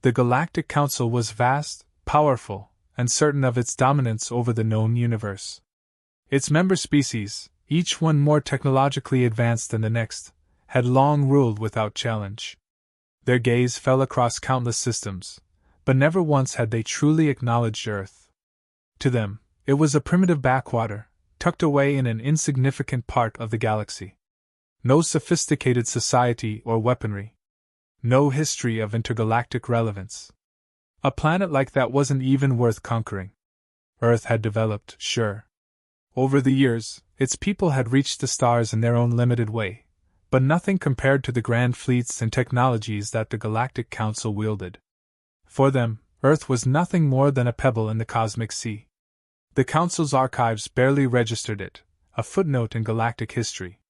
The Galactic Council was vast, powerful, and certain of its dominance over the known universe. Its member species, each one more technologically advanced than the next, had long ruled without challenge. Their gaze fell across countless systems, but never once had they truly acknowledged Earth. To them, it was a primitive backwater, tucked away in an insignificant part of the galaxy. No sophisticated society or weaponry. No history of intergalactic relevance. A planet like that wasn't even worth conquering. Earth had developed, sure. Over the years, its people had reached the stars in their own limited way, but nothing compared to the grand fleets and technologies that the Galactic Council wielded. For them, Earth was nothing more than a pebble in the cosmic sea. The Council's archives barely registered it, a footnote in galactic history.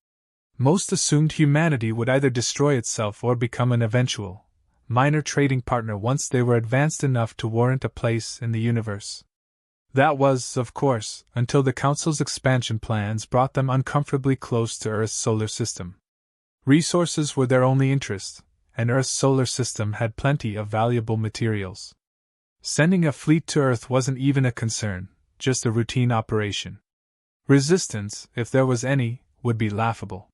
Most assumed humanity would either destroy itself or become an eventual, minor trading partner once they were advanced enough to warrant a place in the universe. That was, of course, until the Council's expansion plans brought them uncomfortably close to Earth's solar system. Resources were their only interest, and Earth's solar system had plenty of valuable materials. Sending a fleet to Earth wasn't even a concern, just a routine operation. Resistance, if there was any, would be laughable.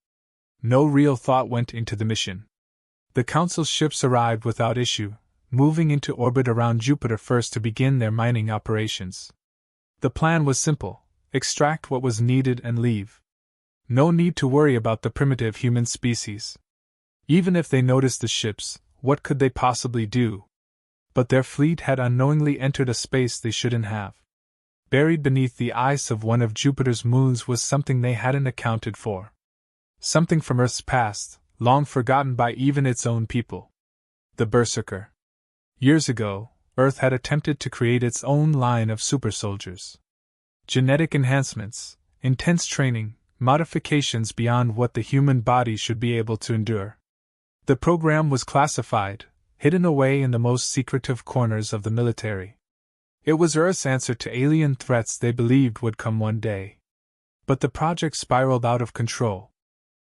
No real thought went into the mission. The Council's ships arrived without issue, moving into orbit around Jupiter first to begin their mining operations. The plan was simple: extract what was needed and leave. No need to worry about the primitive human species. Even if they noticed the ships, what could they possibly do? But their fleet had unknowingly entered a space they shouldn't have. Buried beneath the ice of one of Jupiter's moons was something they hadn't accounted for. Something from Earth's past, long forgotten by even its own people. The Berserker. Years ago, Earth had attempted to create its own line of super soldiers. Genetic enhancements, intense training, modifications beyond what the human body should be able to endure. The program was classified, hidden away in the most secretive corners of the military. It was Earth's answer to alien threats they believed would come one day. But the project spiraled out of control.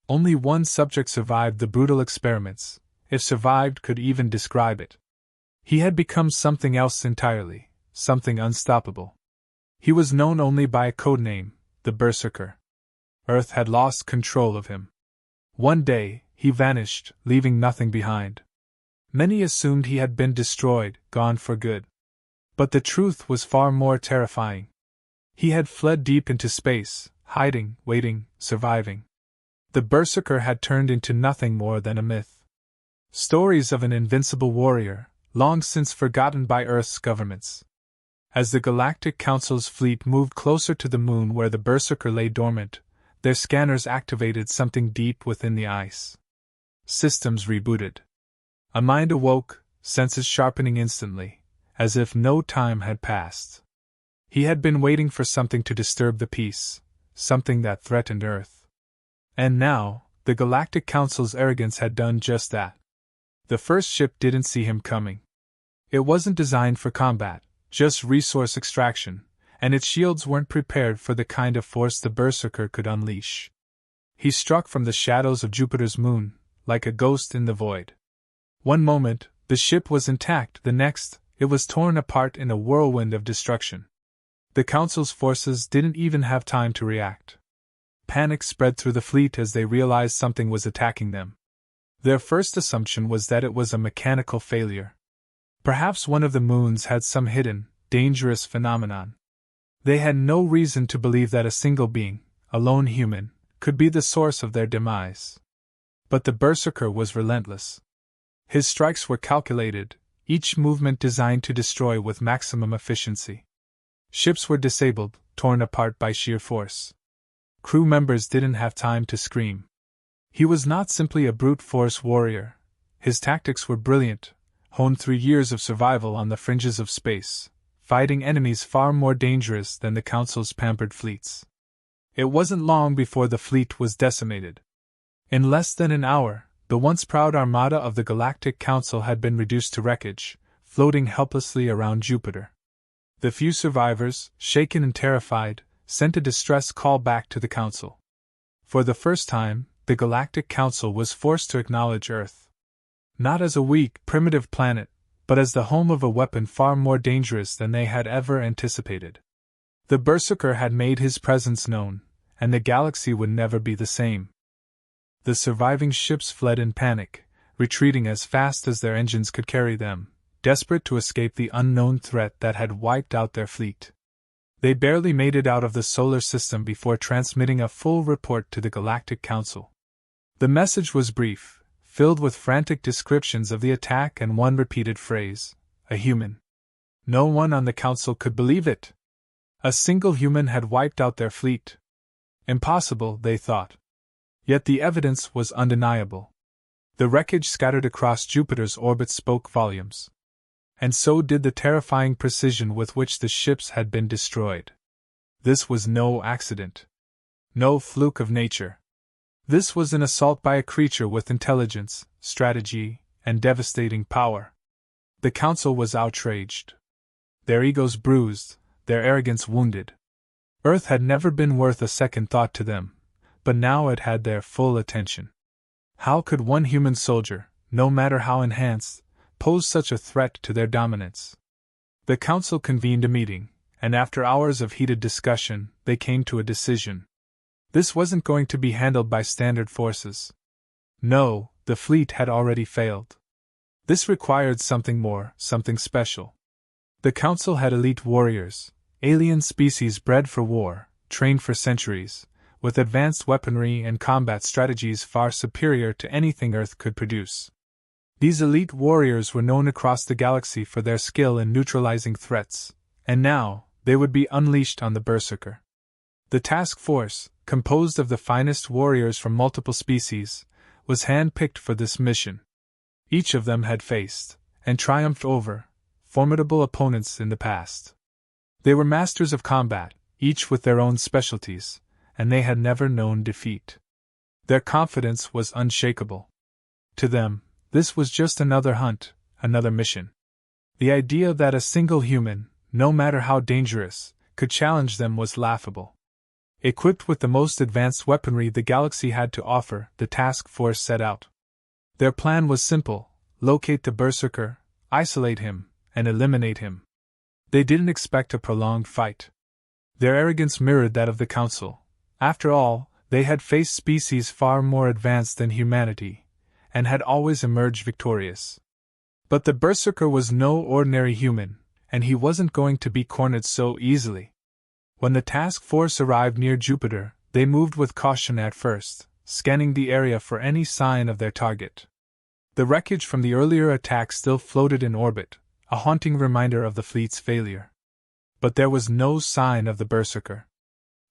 Only one subject survived the brutal experiments, if survived could even describe it. He had become something else entirely, something unstoppable. He was known only by a code name, the Berserker. Earth had lost control of him. One day, he vanished, leaving nothing behind. Many assumed he had been destroyed, gone for good. But the truth was far more terrifying. He had fled deep into space, hiding, waiting, surviving. The Berserker had turned into nothing more than a myth. Stories of an invincible warrior, long since forgotten by Earth's governments. As the Galactic Council's fleet moved closer to the moon where the Berserker lay dormant, their scanners activated something deep within the ice. Systems rebooted. A mind awoke, senses sharpening instantly, as if no time had passed. He had been waiting for something to disturb the peace, something that threatened Earth. And now, the Galactic Council's arrogance had done just that. The first ship didn't see him coming. It wasn't designed for combat, just resource extraction, and its shields weren't prepared for the kind of force the Berserker could unleash. He struck from the shadows of Jupiter's moon, like a ghost in the void. One moment, the ship was intact; the next, it was torn apart in a whirlwind of destruction. The Council's forces didn't even have time to react. Panic spread through the fleet as they realized something was attacking them. Their first assumption was that it was a mechanical failure. Perhaps one of the moons had some hidden, dangerous phenomenon. They had no reason to believe that a single being, a lone human, could be the source of their demise. But the Berserker was relentless. His strikes were calculated, each movement designed to destroy with maximum efficiency. Ships were disabled, torn apart by sheer force. Crew members didn't have time to scream. He was not simply a brute force warrior. His tactics were brilliant, honed through years of survival on the fringes of space, fighting enemies far more dangerous than the Council's pampered fleets. It wasn't long before the fleet was decimated. In less than an hour, the once proud armada of the Galactic Council had been reduced to wreckage, floating helplessly around Jupiter. The few survivors, shaken and terrified, sent a distress call back to the Council. For the first time, the Galactic Council was forced to acknowledge Earth. Not as a weak, primitive planet, but as the home of a weapon far more dangerous than they had ever anticipated. The Berserker had made his presence known, and the galaxy would never be the same. The surviving ships fled in panic, retreating as fast as their engines could carry them, desperate to escape the unknown threat that had wiped out their fleet. They barely made it out of the solar system before transmitting a full report to the Galactic Council. The message was brief, filled with frantic descriptions of the attack and one repeated phrase, "A human." No one on the Council could believe it. A single human had wiped out their fleet. Impossible, they thought. Yet the evidence was undeniable. The wreckage scattered across Jupiter's orbit spoke volumes. And so did the terrifying precision with which the ships had been destroyed. This was no accident. No fluke of nature. This was an assault by a creature with intelligence, strategy, and devastating power. The Council was outraged. Their egos bruised, their arrogance wounded. Earth had never been worth a second thought to them, but now it had their full attention. How could one human soldier, no matter how enhanced, pose such a threat to their dominance? The Council convened a meeting, and after hours of heated discussion, they came to a decision. This wasn't going to be handled by standard forces. No, the fleet had already failed. This required something more, something special. The Council had elite warriors, alien species bred for war, trained for centuries, with advanced weaponry and combat strategies far superior to anything Earth could produce. These elite warriors were known across the galaxy for their skill in neutralizing threats, and now, they would be unleashed on the Berserker. The task force, composed of the finest warriors from multiple species, was hand-picked for this mission. Each of them had faced, and triumphed over, formidable opponents in the past. They were masters of combat, each with their own specialties, and they had never known defeat. Their confidence was unshakable. To them, this was just another hunt, another mission. The idea that a single human, no matter how dangerous, could challenge them was laughable. Equipped with the most advanced weaponry the galaxy had to offer, the task force set out. Their plan was simple: locate the Berserker, isolate him, and eliminate him. They didn't expect a prolonged fight. Their arrogance mirrored that of the Council. After all, they had faced species far more advanced than humanity, and had always emerged victorious. But the Berserker was no ordinary human, and he wasn't going to be cornered so easily. When the task force arrived near Jupiter, they moved with caution at first, scanning the area for any sign of their target. The wreckage from the earlier attack still floated in orbit, a haunting reminder of the fleet's failure. But there was no sign of the Berserker.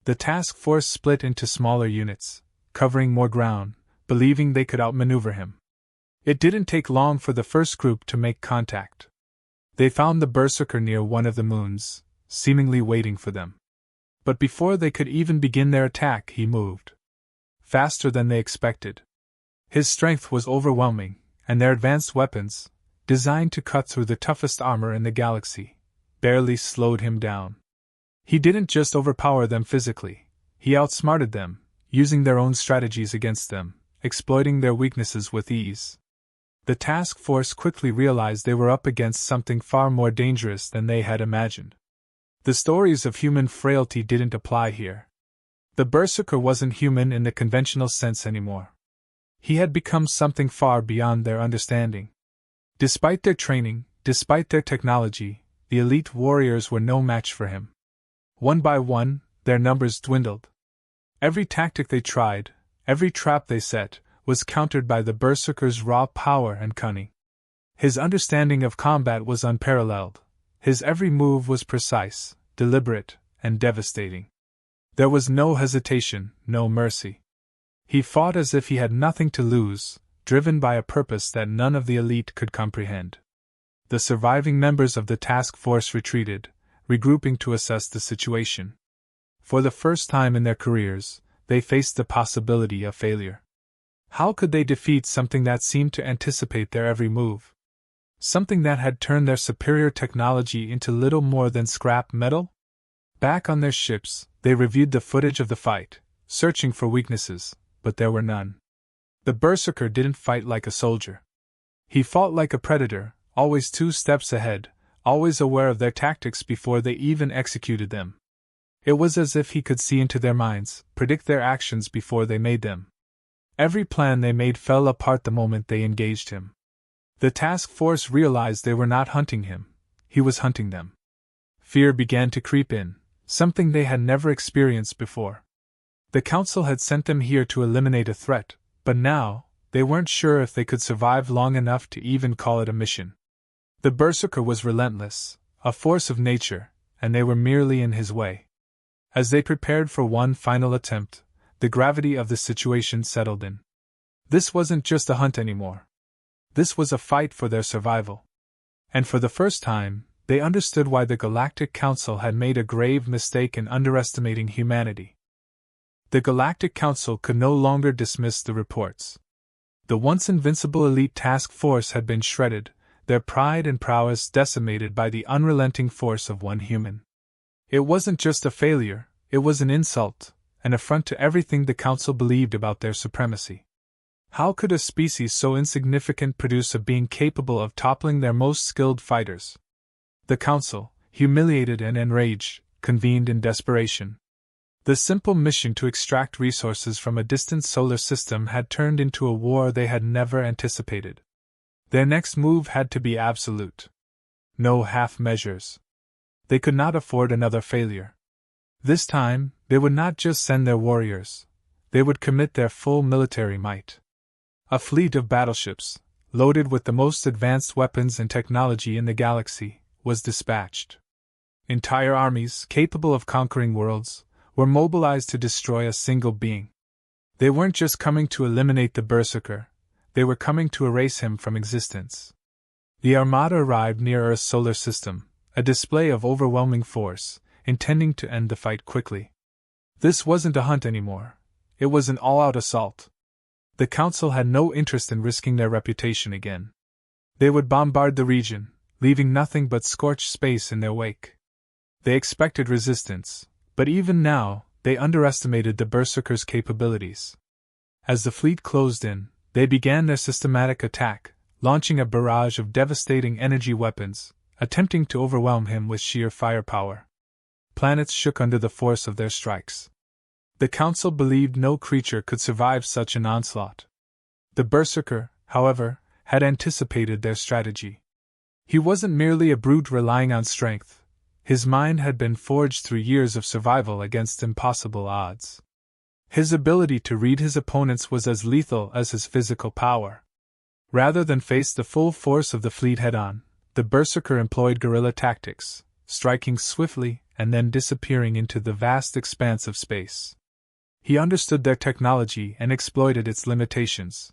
The task force split into smaller units, covering more ground, believing they could outmaneuver him. It didn't take long for the first group to make contact. They found the Berserker near one of the moons, seemingly waiting for them. But before they could even begin their attack, he moved. Faster than they expected. His strength was overwhelming, and their advanced weapons, designed to cut through the toughest armor in the galaxy, barely slowed him down. He didn't just overpower them physically, he outsmarted them, using their own strategies against them, exploiting their weaknesses with ease. The task force quickly realized they were up against something far more dangerous than they had imagined. The stories of human frailty didn't apply here. The Berserker wasn't human in the conventional sense anymore. He had become something far beyond their understanding. Despite their training, despite their technology, the elite warriors were no match for him. One by one, their numbers dwindled. Every tactic they tried, every trap they set, was countered by the Berserker's raw power and cunning. His understanding of combat was unparalleled. His every move was precise, deliberate, and devastating. There was no hesitation, no mercy. He fought as if he had nothing to lose, driven by a purpose that none of the elite could comprehend. The surviving members of the task force retreated, regrouping to assess the situation. For the first time in their careers, they faced the possibility of failure. How could they defeat something that seemed to anticipate their every move? Something that had turned their superior technology into little more than scrap metal? Back on their ships, they reviewed the footage of the fight, searching for weaknesses, but there were none. The Berserker didn't fight like a soldier. He fought like a predator, always 2 steps ahead, always aware of their tactics before they even executed them. It was as if he could see into their minds, predict their actions before they made them. Every plan they made fell apart the moment they engaged him. The task force realized they were not hunting him, he was hunting them. Fear began to creep in, something they had never experienced before. The council had sent them here to eliminate a threat, but now, they weren't sure if they could survive long enough to even call it a mission. The Berserker was relentless, a force of nature, and they were merely in his way. As they prepared for one final attempt, the gravity of the situation settled in. This wasn't just a hunt anymore. This was a fight for their survival. And for the first time, they understood why the Galactic Council had made a grave mistake in underestimating humanity. The Galactic Council could no longer dismiss the reports. The once invincible elite task force had been shredded, their pride and prowess decimated by the unrelenting force of one human. It wasn't just a failure, it was an insult, an affront to everything the Council believed about their supremacy. How could a species so insignificant produce a being capable of toppling their most skilled fighters? The Council, humiliated and enraged, convened in desperation. The simple mission to extract resources from a distant solar system had turned into a war they had never anticipated. Their next move had to be absolute. No half measures. They could not afford another failure. This time, they would not just send their warriors, they would commit their full military might. A fleet of battleships, loaded with the most advanced weapons and technology in the galaxy, was dispatched. Entire armies, capable of conquering worlds, were mobilized to destroy a single being. They weren't just coming to eliminate the Berserker, they were coming to erase him from existence. The Armada arrived near Earth's solar system, a display of overwhelming force, intending to end the fight quickly. This wasn't a hunt anymore, it was an all-out assault. The Council had no interest in risking their reputation again. They would bombard the region, leaving nothing but scorched space in their wake. They expected resistance, but even now, they underestimated the Berserker's capabilities. As the fleet closed in, they began their systematic attack, launching a barrage of devastating energy weapons, attempting to overwhelm him with sheer firepower. Planets shook under the force of their strikes. The Council believed no creature could survive such an onslaught. The Berserker, however, had anticipated their strategy. He wasn't merely a brute relying on strength. His mind had been forged through years of survival against impossible odds. His ability to read his opponents was as lethal as his physical power. Rather than face the full force of the fleet head-on, the Berserker employed guerrilla tactics, striking swiftly and then disappearing into the vast expanse of space. He understood their technology and exploited its limitations.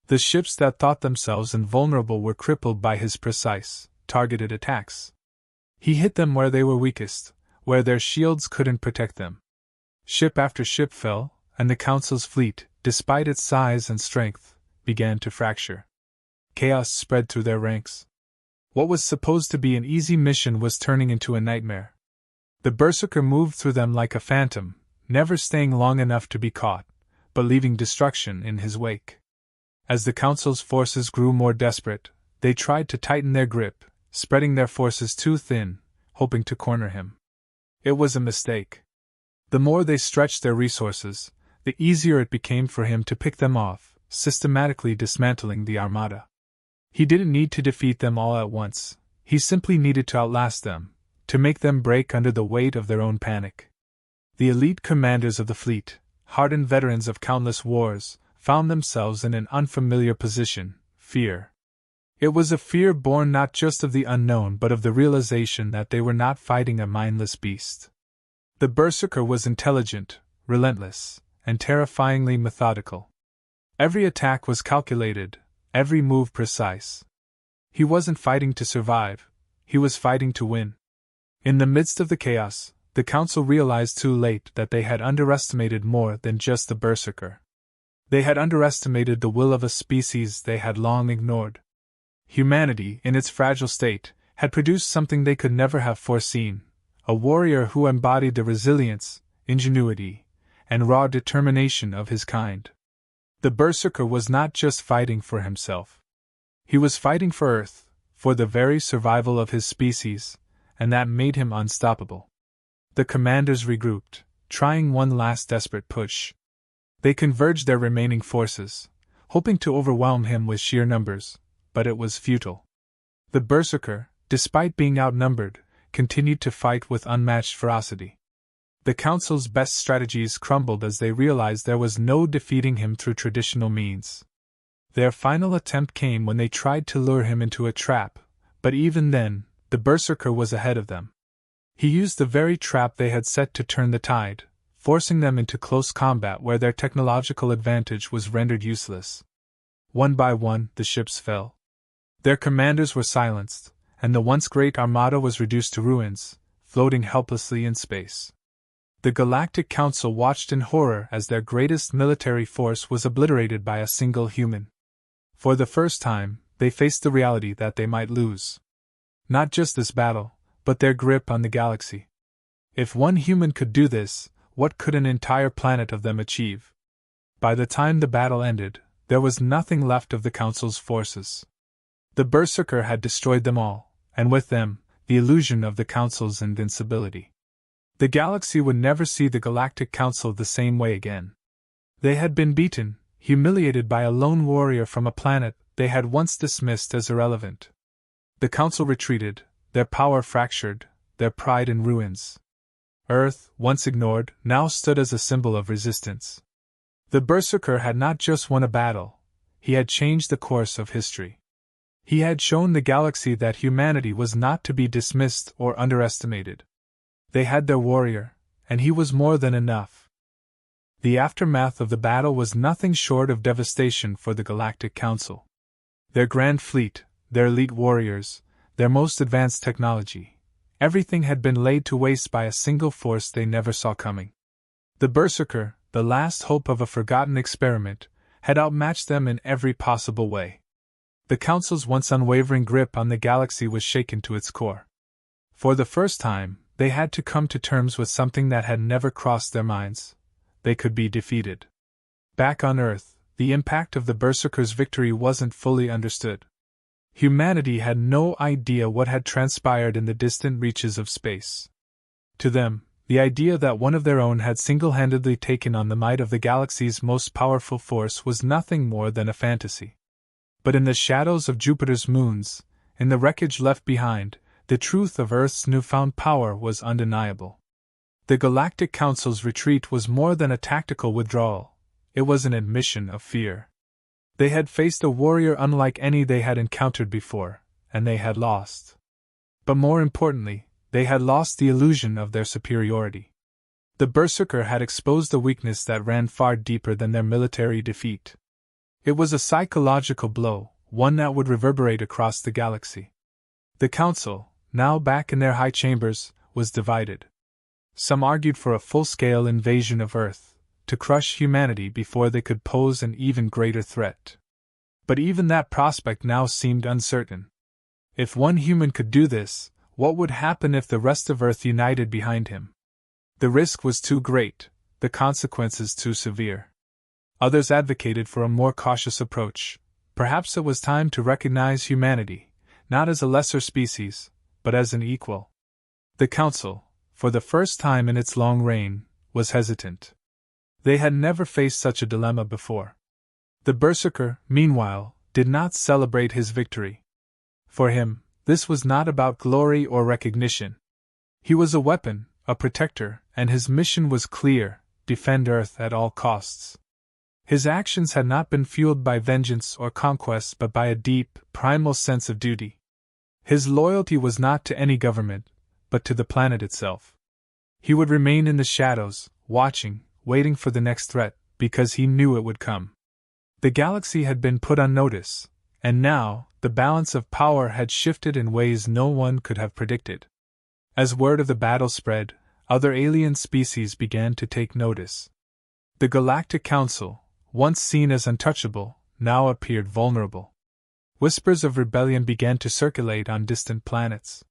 The ships that thought themselves invulnerable were crippled by his precise, targeted attacks. He hit them where they were weakest, where their shields couldn't protect them. Ship after ship fell, and the Council's fleet, despite its size and strength, began to fracture. Chaos spread through their ranks. What was supposed to be an easy mission was turning into a nightmare. The Berserker moved through them like a phantom, never staying long enough to be caught, but leaving destruction in his wake. As the Council's forces grew more desperate, they tried to tighten their grip, spreading their forces too thin, hoping to corner him. It was a mistake. The more they stretched their resources, the easier it became for him to pick them off, systematically dismantling the Armada. He didn't need to defeat them all at once, he simply needed to outlast them, to make them break under the weight of their own panic. The elite commanders of the fleet, hardened veterans of countless wars, found themselves in an unfamiliar position: fear. It was a fear born not just of the unknown but of the realization that they were not fighting a mindless beast. The Berserker was intelligent, relentless, and terrifyingly methodical. Every attack was calculated, every move precise. He wasn't fighting to survive, he was fighting to win. In the midst of the chaos, the Council realized too late that they had underestimated more than just the Berserker. They had underestimated the will of a species they had long ignored. Humanity, in its fragile state, had produced something they could never have foreseen: a warrior who embodied the resilience, ingenuity, and raw determination of his kind. The Berserker was not just fighting for himself. He was fighting for Earth, for the very survival of his species, and that made him unstoppable. The commanders regrouped, trying one last desperate push. They converged their remaining forces, hoping to overwhelm him with sheer numbers, but it was futile. The Berserker, despite being outnumbered, continued to fight with unmatched ferocity. The Council's best strategies crumbled as they realized there was no defeating him through traditional means. Their final attempt came when they tried to lure him into a trap, but even then, the Berserker was ahead of them. He used the very trap they had set to turn the tide, forcing them into close combat where their technological advantage was rendered useless. One by one, the ships fell. Their commanders were silenced, and the once great armada was reduced to ruins, floating helplessly in space. The Galactic Council watched in horror as their greatest military force was obliterated by a single human. For the first time, they faced the reality that they might lose. Not just this battle, but their grip on the galaxy. If one human could do this, what could an entire planet of them achieve? By the time the battle ended, there was nothing left of the Council's forces. The Berserker had destroyed them all, and with them, the illusion of the Council's invincibility. The galaxy would never see the Galactic Council the same way again. They had been beaten, humiliated by a lone warrior from a planet they had once dismissed as irrelevant. The Council retreated, their power fractured, their pride in ruins. Earth, once ignored, now stood as a symbol of resistance. The Berserker had not just won a battle, he had changed the course of history. He had shown the galaxy that humanity was not to be dismissed or underestimated. They had their warrior, and he was more than enough. The aftermath of the battle was nothing short of devastation for the Galactic Council. Their grand fleet, their elite warriors, their most advanced technology, everything had been laid to waste by a single force they never saw coming. The Berserker, the last hope of a forgotten experiment, had outmatched them in every possible way. The Council's once unwavering grip on the galaxy was shaken to its core. For the first time, they had to come to terms with something that had never crossed their minds. They could be defeated. Back on Earth, the impact of the Berserker's victory wasn't fully understood. Humanity had no idea what had transpired in the distant reaches of space. To them, the idea that one of their own had single-handedly taken on the might of the galaxy's most powerful force was nothing more than a fantasy. But in the shadows of Jupiter's moons, in the wreckage left behind, the truth of Earth's newfound power was undeniable. The Galactic Council's retreat was more than a tactical withdrawal, it was an admission of fear. They had faced a warrior unlike any they had encountered before, and they had lost. But more importantly, they had lost the illusion of their superiority. The Berserker had exposed a weakness that ran far deeper than their military defeat. It was a psychological blow, one that would reverberate across the galaxy. The Council, now back in their high chambers, was divided. Some argued for a full-scale invasion of Earth, to crush humanity before they could pose an even greater threat. But even that prospect now seemed uncertain. If one human could do this, what would happen if the rest of Earth united behind him? The risk was too great, the consequences too severe. Others advocated for a more cautious approach. Perhaps it was time to recognize humanity, not as a lesser species, but as an equal. The Council, for the first time in its long reign, was hesitant. They had never faced such a dilemma before. The Berserker, meanwhile, did not celebrate his victory. For him, this was not about glory or recognition. He was a weapon, a protector, and his mission was clear: defend Earth at all costs. His actions had not been fueled by vengeance or conquest but by a deep, primal sense of duty. His loyalty was not to any government, but to the planet itself. He would remain in the shadows, watching, waiting for the next threat, because he knew it would come. The galaxy had been put on notice, and now, the balance of power had shifted in ways no one could have predicted. As word of the battle spread, other alien species began to take notice. The Galactic Council, once seen as untouchable, now appeared vulnerable. Whispers of rebellion began to circulate on distant planets.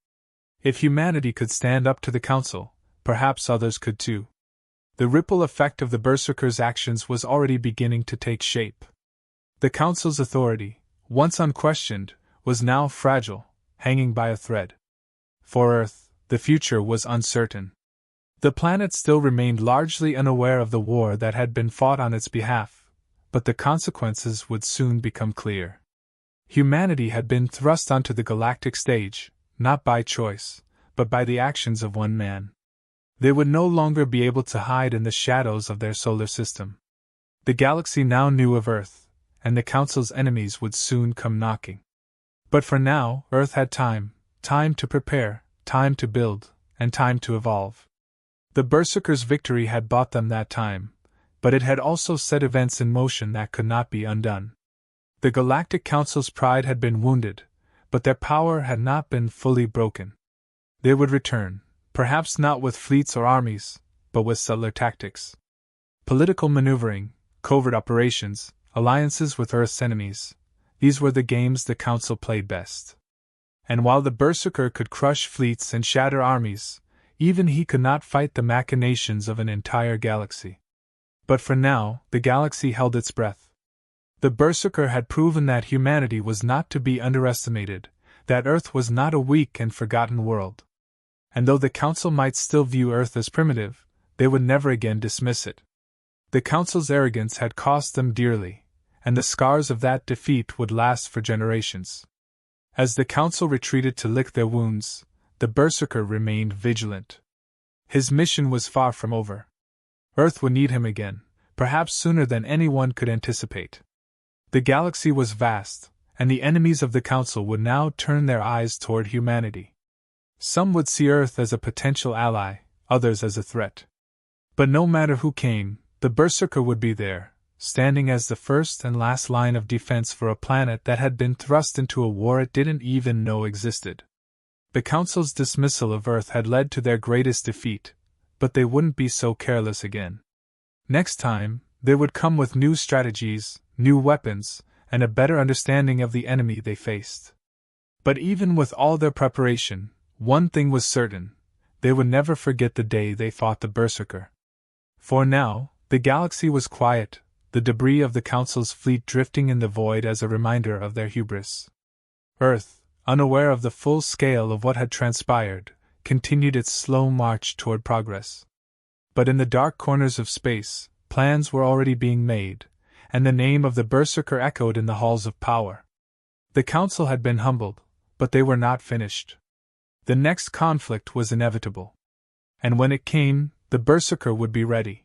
If humanity could stand up to the Council, perhaps others could too. The ripple effect of the Berserker's actions was already beginning to take shape. The Council's authority, once unquestioned, was now fragile, hanging by a thread. For Earth, the future was uncertain. The planet still remained largely unaware of the war that had been fought on its behalf, but the consequences would soon become clear. Humanity had been thrust onto the galactic stage, not by choice, but by the actions of one man. They would no longer be able to hide in the shadows of their solar system. The galaxy now knew of Earth, and the Council's enemies would soon come knocking. But for now, Earth had time to prepare, time to build, and time to evolve. The Berserkers' victory had bought them that time, but it had also set events in motion that could not be undone. The Galactic Council's pride had been wounded, but their power had not been fully broken. They would return, perhaps not with fleets or armies, but with subtler tactics. Political maneuvering, covert operations, alliances with Earth's enemies, these were the games the Council played best. And while the Berserker could crush fleets and shatter armies, even he could not fight the machinations of an entire galaxy. But for now, the galaxy held its breath. The Berserker had proven that humanity was not to be underestimated, that Earth was not a weak and forgotten world. And though the Council might still view Earth as primitive, they would never again dismiss it. The Council's arrogance had cost them dearly, and the scars of that defeat would last for generations. As the Council retreated to lick their wounds, the Berserker remained vigilant. His mission was far from over. Earth would need him again, perhaps sooner than anyone could anticipate. The galaxy was vast, and the enemies of the Council would now turn their eyes toward humanity. Some would see Earth as a potential ally, others as a threat. But no matter who came, the Berserker would be there, standing as the first and last line of defense for a planet that had been thrust into a war it didn't even know existed. The Council's dismissal of Earth had led to their greatest defeat, but they wouldn't be so careless again. Next time, they would come with new strategies, new weapons, and a better understanding of the enemy they faced. But even with all their preparation, one thing was certain: they would never forget the day they fought the Berserker. For now, the galaxy was quiet, the debris of the Council's fleet drifting in the void as a reminder of their hubris. Earth, unaware of the full scale of what had transpired, continued its slow march toward progress. But in the dark corners of space, plans were already being made, and the name of the Berserker echoed in the halls of power. The Council had been humbled, but they were not finished. The next conflict was inevitable. And when it came, the Berserker would be ready.